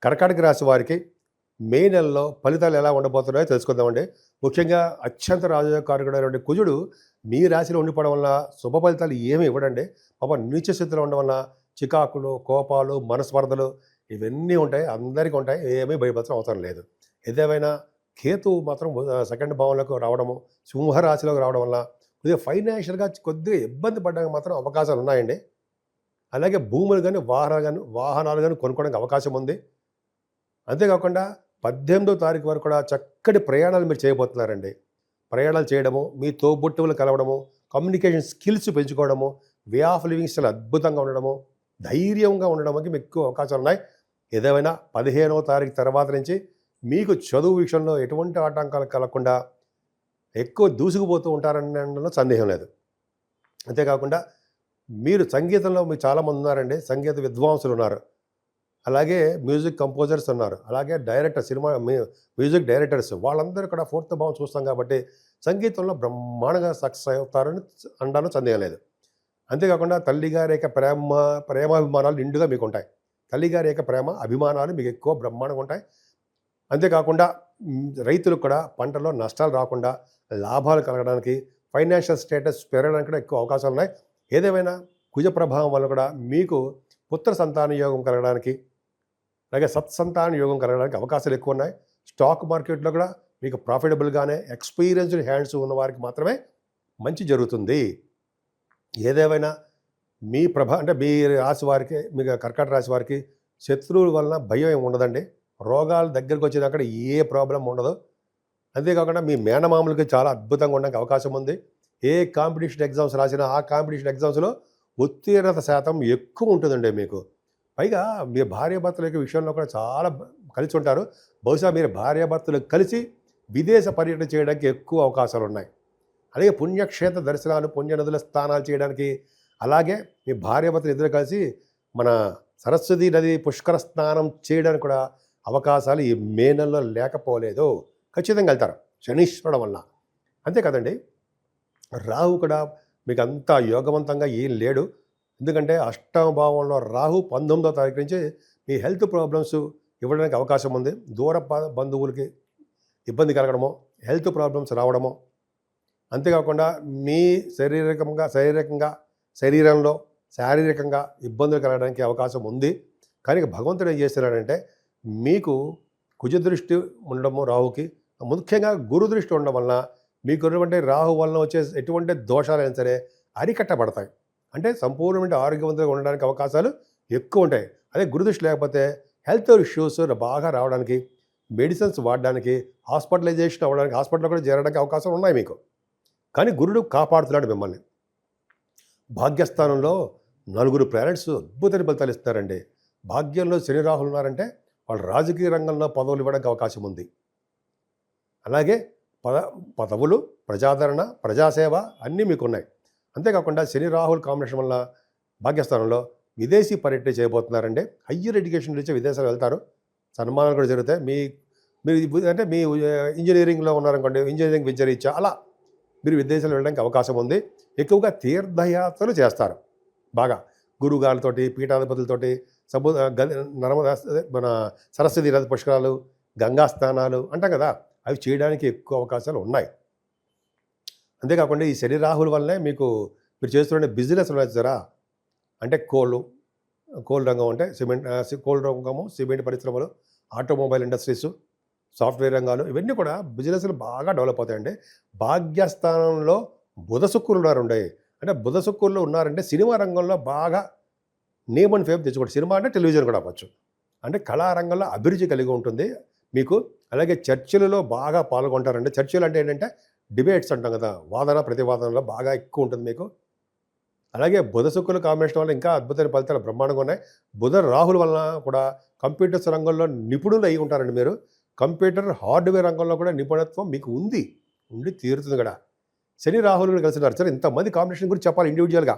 కర్కాటక రాశి వారికి మే నెలలో ఫలితాలు ఎలా ఉండబోతున్నాయో తెలుసుకుందామండి. ముఖ్యంగా అత్యంత రాజకారకుడైనటువంటి కుజుడు మీ రాశిలో ఉండిపోవడం వల్ల శుభ ఫలితాలు ఏమి ఇవ్వడండి. పాపం నీచ స్థితిలో ఉండడం వల్ల చికాకులు, కోపాలు, మనస్పర్ధలు ఇవన్నీ ఉంటాయి. అందరికీ ఉంటాయి. ఏమీ భయపడాల్సిన అవసరం లేదు. ఏదేమైనా కేతువు మాత్రం సెకండ్ భావంలోకి రావడము, సింహరాశిలోకి రావడం వల్ల కొద్దిగా ఫైనాన్షియల్‌గా కొద్దిగా ఇబ్బంది పడడానికి మాత్రం అవకాశాలు ఉన్నాయండి. అలాగే భూములు గాని, వాహనాలు గాని కొనుక్కోవడానికి అవకాశం ఉంది. అంతేకాకుండా 18వ తారీఖు వరకు కూడా చక్కటి ప్రయాణాలు మీరు చేయబోతున్నారండి. ప్రయాణాలు చేయడము, మీ తోబుట్టువులు కలవడము, కమ్యూనికేషన్ స్కిల్స్ పెంచుకోవడము, వే ఆఫ్ లివింగ్ స్టైల్ అద్భుతంగా ఉండడము, ధైర్యంగా ఉండడానికి మీకు ఎక్కువ అవకాశాలు ఉన్నాయి. ఏదేమైనా 15వ తారీఖు తర్వాత నుంచి మీకు చదువు విషయంలో ఎటువంటి ఆటంకాలు కలగకుండా ఎక్కువ దూసుకుపోతూ ఉంటారనడంలో సందేహం లేదు. అంతేకాకుండా మీరు సంగీతంలో మీరు చాలామంది ఉన్నారండి. సంగీత విద్వాంసులు ఉన్నారు. అలాగే మ్యూజిక్ కంపోజర్స్ ఉన్నారు. అలాగే డైరెక్టర్ మ్యూజిక్ డైరెక్టర్స్ వాళ్ళందరూ కూడా ఫోర్త్ భావం చూస్తాం కాబట్టి సంగీతంలో బ్రహ్మాండంగా సక్సెస్ అవుతారని అనడంలో సందేహం లేదు. అంతేకాకుండా తల్లిగారి యొక్క ప్రేమాభిమానాలు నిండుగా మీకు ఉంటాయి. తల్లిగారి యొక్క ప్రేమ అభిమానాలు మీకు ఎక్కువ బ్రహ్మాండంగా ఉంటాయి. అంతేకాకుండా రైతులకు కూడా పంటలో నష్టాలు రాకుండా లాభాలు కలగడానికి, ఫైనాన్షియల్ స్టేటస్ పెరగడానికి కూడా ఎక్కువ అవకాశాలు ఉన్నాయి. ఏదేమైనా కుజ ప్రభావం వల్ల కూడా మీకు పుత్ర సంతాన యోగం కలగడానికి, అలాగే సత్సంతాన యోగం కలగడానికి అవకాశాలు ఎక్కువ ఉన్నాయి. స్టాక్ మార్కెట్లో కూడా మీకు ప్రాఫిటబుల్గానే ఎక్స్పీరియన్స్డ్ హ్యాండ్స్ ఉన్న వారికి మాత్రమే మంచి జరుగుతుంది. ఏదేమైనా మీ అంటే మీ రాశి వారికి, మీకు కర్కాటక రాశి వారికి శత్రువుల వలన భయం ఏమి ఉండదండి. రోగాలు దగ్గరికి వచ్చినాక ఏ ప్రాబ్లం ఉండదు. అంతేకాకుండా మీ మేనమామలకి చాలా అద్భుతంగా ఉండడానికి అవకాశం ఉంది. ఏ కాంపిటీషన్ ఎగ్జామ్స్ రాసినా ఆ కాంపిటీషన్ ఎగ్జామ్స్లో ఉత్తీర్ణత శాతం ఎక్కువ ఉంటుందండి మీకు. పైగా మీ భార్యాభర్తల యొక్క విషయంలో కూడా చాలా కలిసి ఉంటారు. బహుశా మీరు భార్యాభర్తలు కలిసి విదేశ పర్యటన చేయడానికి ఎక్కువ అవకాశాలు ఉన్నాయి. అలాగే పుణ్యక్షేత్ర దర్శనాలు, పుణ్యనదుల స్నానాలు చేయడానికి, అలాగే మీ భార్యాభర్తలు ఇద్దరు కలిసి మన సరస్వతీ నది పుష్కర స్నానం చేయడానికి కూడా అవకాశాలు ఈ మే నెలలో లేకపోలేదు. ఖచ్చితంగా వెళ్తారు శనీశ్వరుడు వల్ల. అంతే కదండి, రాహు కూడా మీకు అంత యోగవంతంగా ఏం లేడు. ఎందుకంటే అష్టమ భావంలో రాహు 19వ తారీఖు నుంచి మీ హెల్త్ ప్రాబ్లమ్స్ ఇవ్వడానికి అవకాశం ఉంది. దూర బంధువులకి ఇబ్బంది కలగడము, హెల్త్ ప్రాబ్లమ్స్ రావడము, అంతేకాకుండా మీ శరీరంలో శారీరకంగా ఇబ్బందులు కలగడానికి అవకాశం ఉంది. కానీ భగవంతుడు ఏం చేస్తున్నాడంటే మీకు కుజదృష్టి ఉండడము రాహుకి, ముఖ్యంగా గురు దృష్టి ఉండడం వలన మీకున్నటువంటి రాహు వలన వచ్చే ఎటువంటి దోషాలైనా సరే అరికట్టబడతాయి. అంటే సంపూర్ణమైన ఆరోగ్యవంతంగా ఉండడానికి అవకాశాలు ఎక్కువ ఉంటాయి. అదే గురుదృష్టి లేకపోతే హెల్త్ ఇష్యూస్ బాగా రావడానికి, మెడిసిన్స్ వాడడానికి, హాస్పిటలైజేషన్ అవ్వడానికి, హాస్పిటల్లో కూడా చేరడానికి అవకాశాలు ఉన్నాయి మీకు. కానీ గురుడు కాపాడుతున్నాడు మిమ్మల్ని. భాగ్యస్థానంలో 4 ప్లానెట్స్ అద్భుతమైన ఫలితాలు ఇస్తారండి. భాగ్యంలో శని రాహులు ఉన్నారంటే వాళ్ళు రాజకీయ రంగంలో పదవులు ఇవ్వడానికి అవకాశం ఉంది. అలాగే పదవులు, ప్రజాదరణ, ప్రజాసేవ అన్నీ మీకు ఉన్నాయి. అంతేకాకుండా శని రాహుల్ కాంబినేషన్ వల్ల భాగ్యస్థానంలో విదేశీ పర్యటన చేయబోతున్నారండి. హయ్యర్ ఎడ్యుకేషన్ రీత్యా విదేశాలు వెళ్తారు. సన్మానాలు కూడా జరుగుతాయి. మీరు అంటే మీ ఇంజనీరింగ్లో ఉన్నారనుకోండి, ఇంజనీరింగ్ విద్య రీత్యా అలా మీరు విదేశాలు వెళ్ళడానికి అవకాశం ఉంది. ఎక్కువగా తీర్థయాత్రలు చేస్తారు. బాగా గురుగాలతోటి, పీఠాధిపతులతోటి, నర్మదా మన సరస్వతి నది పుష్కరాలు, గంగా స్నానాలు అంటాం కదా, అవి చేయడానికి ఎక్కువ అవకాశాలు ఉన్నాయి. అంతేకాకుండా ఈ శని రాహుల వల్లనే మీరు చేస్తున్న బిజినెస్ ఉన్నాయి చూసారా, అంటే కోల్ రంగం, అంటే కోల్ రంగము, సిమెంట్ పరిశ్రమలు, ఆటోమొబైల్ ఇండస్ట్రీస్, సాఫ్ట్వేర్ రంగాలు, ఇవన్నీ కూడా బిజినెస్లు బాగా డెవలప్ అవుతాయండి. భాగ్యస్థానంలో బుధ శుక్రులు ఉన్నారండి. అంటే బుధ శుక్రులు ఉన్నారంటే సినిమా రంగంలో బాగా నేమ్ అండ్ ఫేమ్ తెచ్చుకోండి. సినిమా అంటే టెలివిజన్ కూడా అవ్వచ్చు. అంటే కళారంగంలో అభిరుచి కలిగి ఉంటుంది మీకు. అలాగే చర్చలలో బాగా పాల్గొంటారండి. చర్చలు అంటే ఏంటంటే డిబేట్స్ అంటాం కదా, వాదన ప్రతివాదనలో బాగా ఎక్కువ ఉంటుంది మీకు. అలాగే బుధ శుక్రుల కాంబినేషన్ వల్ల ఇంకా అద్భుతమైన ఫలితాలు బ్రహ్మాండంగా ఉన్నాయి. బుధ రాహుల వలన కూడా కంప్యూటర్స్ రంగంలో నిపుణులు అయి ఉంటారండి మీరు. కంప్యూటర్ హార్డ్వేర్ రంగంలో కూడా నిపుణత్వం మీకు ఉండి తీరుతుంది కూడా. శని రాహులు కలిసినారు సరే. ఇంతమంది కాంబినేషన్ గురించి చెప్పాలి ఇండివిజువల్గా.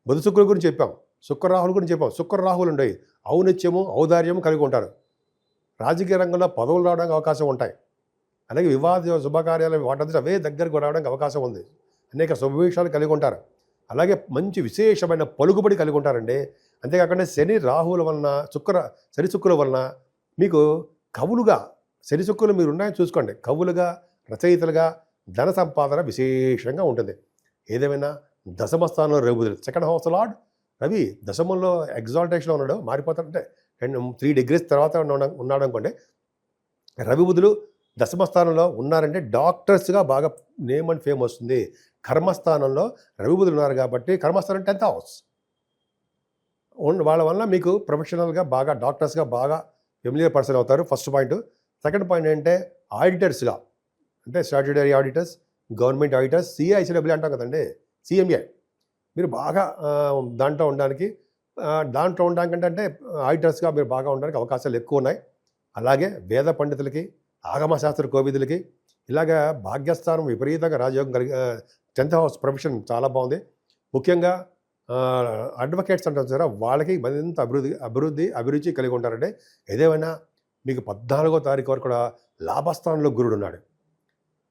బుధ శుక్రుల గురించి చెప్పాం, శుక్ర రాహుల గురించి చెప్పాం. శుక్ర రాహులు ఉండేవి ఔన్నత్యము, ఔదార్యము కలిగి ఉంటారు. రాజకీయ రంగంలో పదవులు రావడానికి అవకాశం ఉంటాయి. అలాగే వివాద శుభకార్యాలు వాటంతా అవే దగ్గరకు రావడానికి అవకాశం ఉంది. అనేక శుభవిషయాలు కలిగి ఉంటారు. అలాగే మంచి విశేషమైన పలుకుబడి కలిగి ఉంటారండి. అంతేకాకుండా శని రాహుల వలన శని శుక్రుల వలన మీకు కవులుగా శనిశుక్కులు మీరు ఉన్నాయని చూసుకోండి. కవులుగా, రచయితలుగా ధన సంపాదన విశేషంగా ఉంటుంది. ఏదేమైనా దశమ స్థానంలో రవి బుధుడు, సెకండ్ హౌస్ లార్డ్ రవి దశమంలో ఎగ్జాల్టేషన్లో ఉన్నాడు, మారిపోతాడంటే 3 degrees తర్వాత ఉన్నాడు అనుకోండి. రవి బుధులు దశమ స్థానంలో ఉన్నారంటే డాక్టర్స్గా బాగా నేమ్ అండ్ ఫేమ్ వస్తుంది. కర్మస్థానంలో రవి బుధులు ఉన్నారు కాబట్టి కర్మస్థానం 10th house. వాళ్ళ వల్ల మీకు ప్రొఫెషనల్గా బాగా డాక్టర్స్గా బాగా ఫెమిలియర్ పర్సన్ అవుతారు. First point. సెకండ్ పాయింట్ ఏంటంటే ఆడిటర్స్గా, అంటే స్టాట్యూటరీ ఆడిటర్స్, గవర్నమెంట్ ఆడిటర్స్, సిఐసిడబ్ల్యూ అంటాం కదండి, సిఎంఏ, మీరు బాగా దాంట్లో ఉండడానికి అంటే ఆడిటర్స్గా మీరు బాగా ఉండడానికి అవకాశాలు ఎక్కువ ఉన్నాయి. అలాగే వేద పండితులకి, ఆగమశాస్త్ర కోవిదులకి ఇలాగా భాగ్యస్థానం విపరీతంగా రాజయోగం కలిగి 10th house ప్రొఫెషన్ చాలా బాగుంది. ముఖ్యంగా అడ్వకేట్స్ అంటారు సార్, వాళ్ళకి మరింత అభిరుచి కలిగి ఉంటారంటే. ఏదేమైనా మీకు 14వ తారీఖు వరకు కూడా లాభస్థానంలో గురుడు ఉన్నాడు.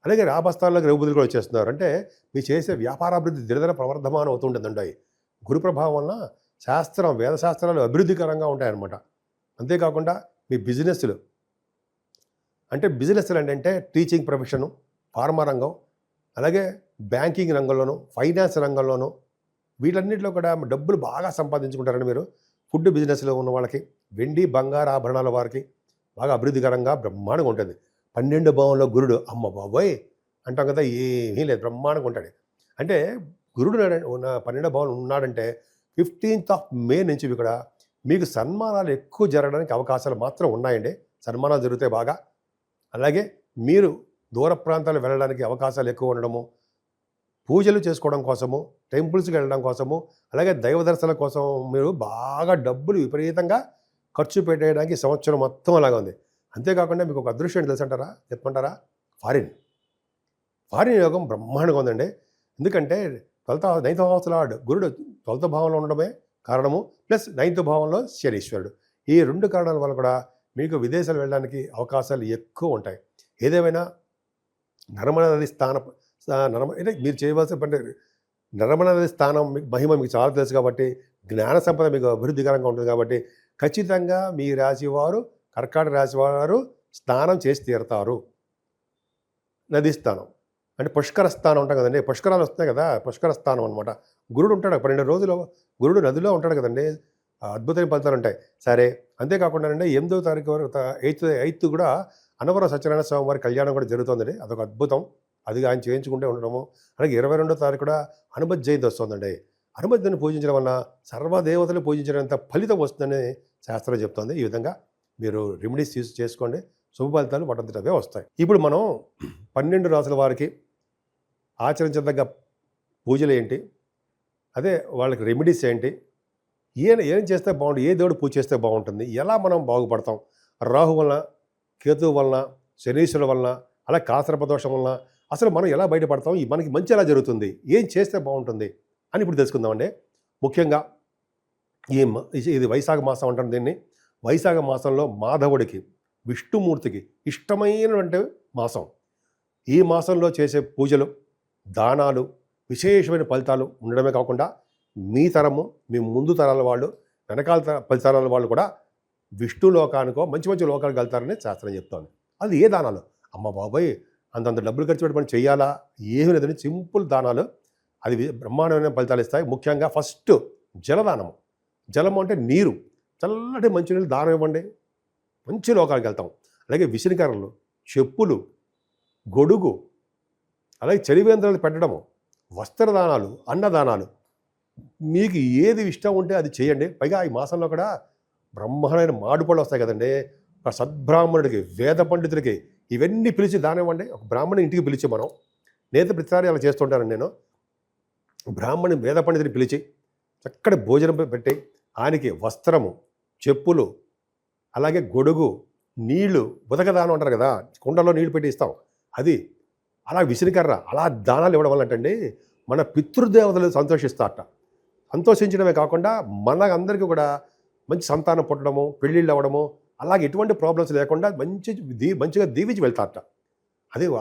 అలాగే లాభస్థానంలోకి రవి బుధులు కూడా వచ్చేస్తున్నారు. అంటే మీరు చేసే వ్యాపారాభివృద్ధి దినదిన ప్రవర్ధమానం అవుతుంటుందండి. గురు ప్రభావం వలన వేదశాస్త్రాలు అభివృద్ధికరంగా ఉంటాయన్నమాట. అంతేకాకుండా మీ బిజినెస్లు అంటే టీచింగ్ ప్రొఫెషను, ఫార్మా రంగం, అలాగే బ్యాంకింగ్ రంగంలోనూ, ఫైనాన్స్ రంగంలోనూ వీటన్నిటిలో కూడా డబ్బులు బాగా సంపాదించుకుంటారండి మీరు. ఫుడ్ బిజినెస్లో ఉన్న వాళ్ళకి, వెండి బంగారు ఆభరణాల వారికి బాగా అభివృద్ధికరంగా బ్రహ్మాండంగా ఉంటుంది. 12 భావంలో గురుడు, అమ్మ బాబోయ్ అంటాం కదా, ఏమీ లేదు, బ్రహ్మాండంగా ఉంటాడు. అంటే గురుడు 12 భావంలో ఉన్నాడంటే 15th of May నుంచి ఇక్కడ మీకు సన్మానాలు ఎక్కువ జరగడానికి అవకాశాలు మాత్రం ఉన్నాయండి. సన్మానాలు జరుగుతాయి బాగా. అలాగే మీరు దూర ప్రాంతాలు వెళ్ళడానికి అవకాశాలు ఎక్కువ ఉండడము, పూజలు చేసుకోవడం కోసము, టెంపుల్స్కి వెళ్ళడం కోసము, అలాగే దైవ దర్శనం కోసం మీరు బాగా డబ్బులు విపరీతంగా ఖర్చు పెట్టేయడానికి సంవత్సరం మొత్తం అలాగా ఉంది. అంతేకాకుండా మీకు ఒక అదృష్టం ఏంటి తెలుసంటారా, చెప్పమంటారా? ఫారిన్ యోగం బ్రహ్మాండంగా ఉందండి. ఎందుకంటే 9th house లార్డ్ గురుడు 12th భావంలో ఉండడమే కారణము, ప్లస్ 9th భావంలో శనీశ్వరుడు. ఈ 2 కారణాల వల్ల కూడా మీకు విదేశాలు వెళ్ళడానికి అవకాశాలు ఎక్కువ ఉంటాయి. ఏదేమైనా నర్మదా నది అంటే మీరు చేయవలసిన పని, నర్మదా నది స్థానం మహిమ మీకు చాలా తెలుసు కాబట్టి, జ్ఞాన సంపద మీకు అభివృద్ధికరంగా ఉంటుంది కాబట్టి ఖచ్చితంగా మీ రాశివారు, కర్కాటక రాశివారు స్నానం చేసి తీరుతారు. నది స్థానం అంటే పుష్కర స్థానం ఉంటాం కదండి, పుష్కరాలు వస్తాయి కదా, పుష్కర స్థానం అనమాట. గురుడు ఉంటాడు 12 రోజులు, గురుడు నదిలో ఉంటాడు కదండి, అద్భుతమైన ఫలితాలు ఉంటాయి. సరే, అంతేకాకుండా 8వ తారీఖు వరకు 8th కూడా అన్నవరం సత్యనారాయణ స్వామి వారి కళ్యాణం కూడా జరుగుతుందండి. అదొక అద్భుతం. అది ఆయన చేయించుకుంటే ఉండడము. అలాగే 22వ తారీఖు కూడా హనుమత్ జయంతి వస్తుందండి. హనుమతిని పూజించడం వల్ల సర్వదేవతలు పూజించినంత ఫలితం వస్తుందని శాస్త్రం చెప్తుంది. ఈ విధంగా మీరు రెమెడీస్ చేసుకోండి, శుభ ఫలితాలు వాటంతటవే వస్తాయి. ఇప్పుడు మనం 12 రాసుల వారికి ఆచరించదగ్గ పూజలు ఏంటి, అదే వాళ్ళకి రెమెడీస్ ఏంటి, ఏం చేస్తే బాగుంటుంది, ఏ దేవుడు పూజ చేస్తే బాగుంటుంది, ఎలా మనం బాగుపడతాం, రాహు వలన, కేతువు వలన, శనీశ్వరుల వలన, అలా కాసర్పదోషం వలన అసలు మనం ఎలా బయటపడతాం, మనకి మంచి ఎలా జరుగుతుంది, ఏం చేస్తే బాగుంటుంది అని ఇప్పుడు తెలుసుకుందామండి. ముఖ్యంగా ఇది వైశాఖ మాసం అంటారు దీన్ని. వైశాఖ మాసంలో మాధవుడికి, విష్ణుమూర్తికి ఇష్టమైనటువంటి మాసం. ఈ మాసంలో చేసే పూజలు, దానాలు విశేషమైన ఫలితాలు ఉండడమే కాకుండా మీ తరము, మీ ముందు తరాల వాళ్ళు, వెనకాల 10 తరాల వాళ్ళు కూడా విష్ణు లోకానికో మంచి మంచి లోకాలకు వెళ్తారని శాస్త్రం చెప్తోంది. అది ఏ దానాలు, అమ్మ బాబాయ్ అంతంత డబ్బులు ఖర్చు పెట్టి మనం చేయాలా, ఏమీ లేదని సింపుల్ దానాలు, అది బ్రహ్మాండమైన ఫలితాలు ఇస్తాయి. ముఖ్యంగా ఫస్ట్ జలదానము. జలము అంటే నీరు, చల్లటి మంచినీళ్ళు దానం ఇవ్వండి, మంచి లోకాలకు వెళ్తాం. అలాగే విసిరికర్రలు, చెప్పులు, గొడుగు, అలాగే చలివేంద్రాలు పెట్టడము, వస్త్రదానాలు, అన్నదానాలు, మీకు ఏది ఇష్టం ఉంటే అది చేయండి. పైగా ఈ మాసంలో కూడా బ్రహ్మాండమైన మాడుపళ్ళు వస్తాయి కదండి. ఒక సద్బ్రాహ్మణుడికి, వేద పండితుడికి ఇవన్నీ పిలిచి దానం ఇవ్వండి. ఒక బ్రాహ్మణి ఇంటికి పిలిచి, నేత ప్రతిసారి అలా చేస్తుంటానండి నేను. బ్రాహ్మణి వేద పండితుని పిలిచి చక్కటి భోజనం పెట్టి ఆయనకి వస్త్రము, చెప్పులు, అలాగే గొడుగు, నీళ్లు, ఉదకదానం అంటారు కదా, కుండలో నీళ్లు పెట్టి ఇస్తాం, అది, అలా విసిరికర్ర, అలా దానాలు ఇవ్వడం వల్ల అంటే మన పితృదేవతలు సంతోషిస్తారట. సంతోషించడమే కాకుండా మన అందరికీ కూడా మంచి సంతానం పుట్టడము, పెళ్ళిళ్ళు అవ్వడము, అలాగే ఎటువంటి ప్రాబ్లమ్స్ లేకుండా మంచిగా దీవించి వెళ్తారట.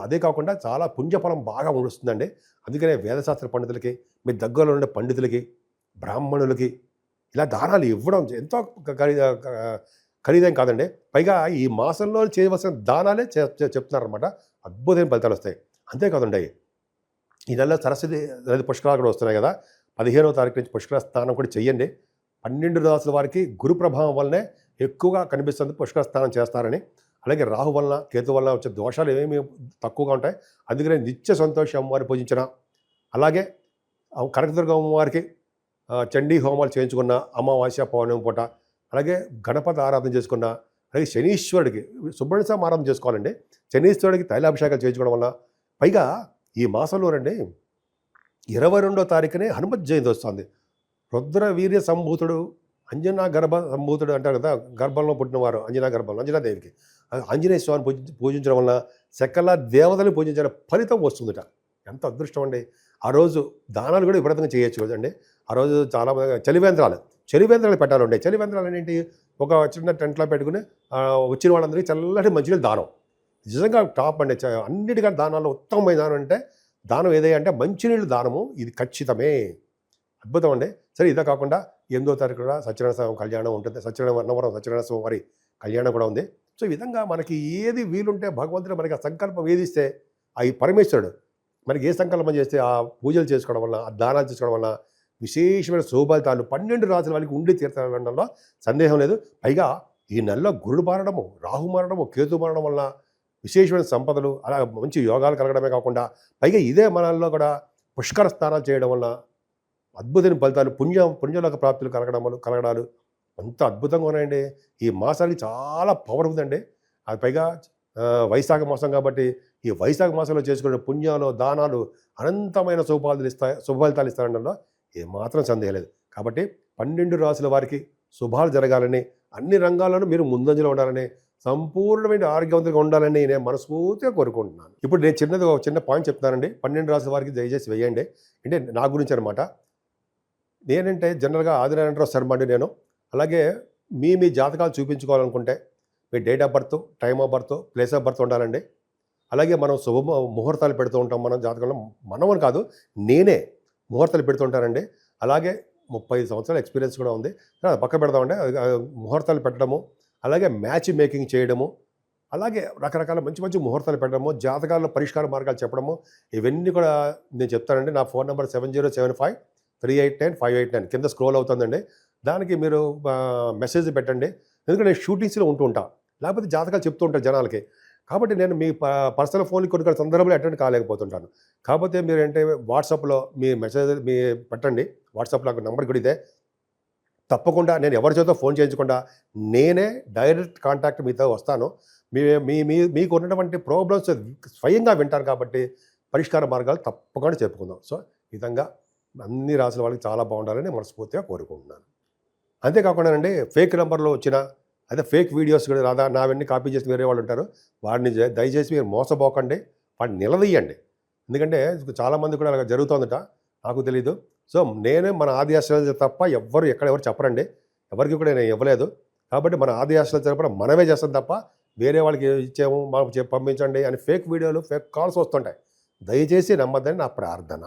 అదే కాకుండా చాలా పుణ్యఫలం బాగా వస్తుందండి. అందుకనే వేదశాస్త్ర పండితులకి, మీ దగ్గరలో ఉండే పండితులకి, బ్రాహ్మణులకి ఇలా దానాలు ఇవ్వడం ఎంతో ఖరీదేం కాదండి. పైగా ఈ మాసంలో చేయవలసిన దానాలే చెప్తున్నారనమాట. అద్భుతమైన ఫలితాలు వస్తాయి. అంతేకాదండి, ఈ నెలలో సరస్వతి నది పుష్కరాలు కూడా వస్తున్నాయి కదా. 15వ తారీఖు నుంచి పుష్కర స్నానం కూడా చెయ్యండి. 12 రాసుల వారికి గురు ప్రభావం వల్లనే ఎక్కువగా కనిపిస్తుంది పుష్కర స్నానం చేస్తారని. అలాగే రాహు వలన, కేతు వలన వచ్చే దోషాలు ఏమేమి తక్కువగా ఉంటాయి. అందుకనే నిత్య సంతోషి అమ్మవారిని పూజించిన, అలాగే కనకదుర్గ అమ్మవారికి చండీ హోమాలు చేయించుకున్న, అమావాస్య పౌర్ణమి పూట, అలాగే గణపతి ఆరాధన చేసుకున్న, అలాగే శనీశ్వరుడికి సుబ్రహ్మణ్య స్వామి ఆరాధన చేసుకోవాలండి. శనీశ్వరుడికి తైలాభిషేకాలు చేయించుకోవడం వల్ల, పైగా ఈ మాసంలో రండి 22వ తారీఖునే హనుమత్ జయంతి వస్తుంది. రుద్ర వీర్య సంభూతుడు, అంజనా గర్భ సంభూతుడు అంటారు కదా, గర్భంలో పుట్టినవారు అంజనా గర్భంలో అంజనాదేవికి ఆంజనేయ స్వామిని పూజించడం వల్ల సకల దేవతని పూజించిన ఫలితం వస్తుందట. ఎంత అదృష్టం అండి. ఆ రోజు దానాలు కూడా విపరీతంగా చేయొచ్చు కదండి. ఆ రోజు చాలా చలివేంద్రాలు పెట్టాలండి. చలివేంద్రాలు ఏంటి, ఒక చిన్న టెంట్లో పెట్టుకుని వచ్చిన వాళ్ళందరికీ చల్లటి మంచినీళ్ళు దానం. నిజంగా టాప్ అండి. అన్నిటికంటే దానాల్లో ఉత్తమమైన దానం అంటే దానం ఏదంటే మంచినీళ్ళు దానము. ఇది ఖచ్చితమే, అద్భుతం అండి. సరే, ఇదే కాకుండా 8వ తారీఖు కూడా సత్యనారాయణ స్వామి కళ్యాణం ఉంటుంది. అన్నవరం సత్యనారాయణ స్వామి వారి కళ్యాణం కూడా ఉంది. సో ఈ విధంగా మనకి ఏది వీలుంటే భగవంతుడు మనకి ఆ సంకల్పం వేధిస్తే ఈ పరమేశ్వరుడు మనకి ఏ సంకల్పం చేస్తే ఆ పూజలు చేసుకోవడం వల్ల, ఆ దానాలు చేసుకోవడం వల్ల విశేషమైన శుభఫలితాలు 12 రాసుల వాళ్ళకి ఉండి తీర్థంలో సందేహం లేదు. పైగా ఈ నెలలో గురుడు మారడము, రాహు మారడము, కేతు మారడం వల్ల విశేషమైన సంపదలు, అలా మంచి యోగాలు కలగడమే కాకుండా పైగా ఇదే మనల్లో కూడా పుష్కర స్నానాలు చేయడం వల్ల అద్భుతమైన ఫలితాలు, పుణ్యలోక ప్రాప్తులు కలగడాలు అంత అద్భుతంగా ఉన్నాయండి. ఈ మాసానికి చాలా పవర్ ఉందండి. అది పైగా వైశాఖ మాసం కాబట్టి ఈ వైశాఖ మాసంలో చేసుకునే పుణ్యాలు, దానాలు అనంతమైన శుభఫలితాలు ఇస్తారనడంలో ఏమాత్రం సందేహం లేదు. కాబట్టి 12 రాసుల వారికి శుభాలు జరగాలని, అన్ని రంగాల్లోనూ మీరు ముందంజలో ఉండాలని, సంపూర్ణమైన ఆరోగ్యవంతంగా ఉండాలని నేను మనస్ఫూర్తిగా కోరుకుంటున్నాను. ఇప్పుడు నేను ఒక చిన్న పాయింట్ చెప్తున్నానండి. 12 రాసుల వారికి దయచేసి వేయండి. అంటే నా గురించి అనమాట. నేనంటే జనరల్గా ఆదినారాయణరావు శర్మ అండి నేను. అలాగే మీ జాతకాలు చూపించుకోవాలనుకుంటే మీ date of birth, time of birth, place of birth ఉండాలండి. అలాగే మనం ముహూర్తాలు పెడుతూ ఉంటాం. మన జాతకంలో మనమని కాదు, నేనే ముహూర్తాలు పెడుతూ ఉంటానండి. అలాగే 35 సంవత్సరాల ఎక్స్పీరియన్స్ కూడా ఉంది. పక్క పెడదామంటే ముహూర్తాలు పెట్టడము, అలాగే మ్యాచ్ మేకింగ్ చేయడము, అలాగే రకరకాల మంచి మంచి ముహూర్తాలు పెట్టడము, జాతకాల పరిష్కార మార్గాలు చెప్పడము, ఇవన్నీ కూడా నేను చెప్తానండి. నా ఫోన్ నెంబర్ 7075389589 కింద స్క్రోల్ అవుతుందండి. దానికి మీరు మెసేజ్ పెట్టండి. ఎందుకంటే నేను షూటింగ్స్లో ఉంటాను, లేకపోతే జాతకాలు చెప్తూ ఉంటాను జనాలకి. కాబట్టి నేను మీ పర్సనల్ ఫోన్కి కొన్ని సందర్భంలో అటెండ్ కాలేకపోతుంటాను. కాకపోతే మీరు అంటే వాట్సాప్లో మీ మెసేజ్ పెట్టండి. వాట్సాప్లో నాకు నెంబర్ కూడా ఇదే. తప్పకుండా నేను ఎవరి చేతో ఫోన్ చేయించకుండా నేనే డైరెక్ట్ కాంటాక్ట్ మీతో వస్తాను. మీకు ఉన్నటువంటి ప్రాబ్లమ్స్ స్వయంగా వింటాను కాబట్టి పరిష్కార మార్గాలు తప్పకుండా చెప్పుకుందాం. సో ఈ విధంగా అన్ని రాసుల వాళ్ళకి చాలా బాగుండాలని మనస్ఫూర్తిగా కోరుకుంటున్నాను. అంతేకాకుండా ఫేక్ నెంబర్లో వచ్చిన అదే ఫేక్ వీడియోస్ కూడా రాదా నావన్నీ కాపీ చేసి వేరే వాళ్ళు ఉంటారు. వాడిని దయచేసి మీరు మోసపోకండి, వాడిని నిలదీయండి. ఎందుకంటే చాలామంది కూడా అలా జరుగుతుందట, నాకు తెలీదు. సో నేనే మన ఆది ఆశ్రయాలు తప్ప ఎవరు చెప్పరండి. ఎవరికి కూడా నేను ఇవ్వలేదు. కాబట్టి మన ఆది ఆశ్రయాల తరపున మనమే చేస్తాం తప్ప వేరే వాళ్ళకి ఇచ్చాము, మాకు పంపించండి అని ఫేక్ వీడియోలు, ఫేక్ కాల్స్ వస్తుంటాయి. దయచేసి నమ్మద్దని నా ప్రార్థన.